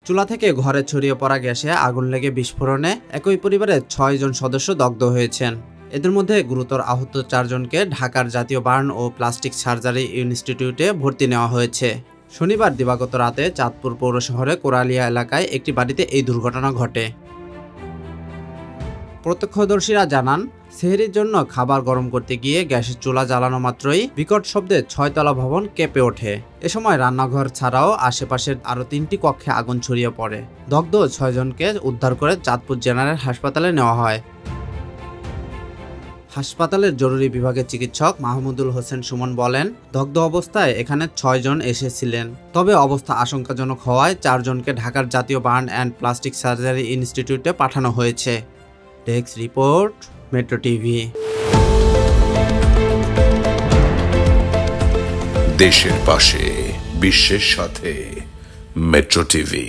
চুলা থেকে ঘরে ছড়িয়ে পড়া গ্যাসে আগুন লেগে বিস্ফোরণে একই পরিবারের ৬ জন সদস্য দগ্ধ হয়েছেন। এদের মধ্যে গুরুতর আহত ৪ জনকে ঢাকার জাতীয় বার্ন ও প্লাস্টিক সার্জারি ইনস্টিটিউটে ভর্তি নেওয়া হয়েছে। শনিবার দিবাগত রাতে চাঁদপুর পৌর শহরে কোরালিয়া এলাকায় একটি বাড়িতে এই দুর্ঘটনা ঘটে। প্রত্যক্ষদর্শীরা জানান, সেহরির জন্য খাবার গরম করতে গিয়ে গ্যাসের চুলা জ্বালানো মাত্রই বিকট শব্দে ৬তলা ভবন কেঁপে ওঠে। এ সময় রান্নাঘর ছাড়াও আশেপাশের আরও ৩টি কক্ষে আগুন ছড়িয়ে পড়ে। দগ্ধ ৬ জনকে উদ্ধার করে চাঁদপুর জেনারেল হাসপাতালে নেওয়া হয়। হাসপাতালের জরুরি বিভাগের চিকিৎসক মাহমুদুল হোসেন সুমন বলেন, দগ্ধ অবস্থায় এখানে ৬ জন এসেছিলেন। তবে অবস্থা আশঙ্কাজনক হওয়ায় ৪ জনকে ঢাকার জাতীয় বার্ন অ্যান্ড প্লাস্টিক সার্জারি ইনস্টিটিউটে পাঠানো হয়েছে। Desk report, metro TV. দেশের পাশে, বিশ্বের সাথে, মেট্রো টিভি।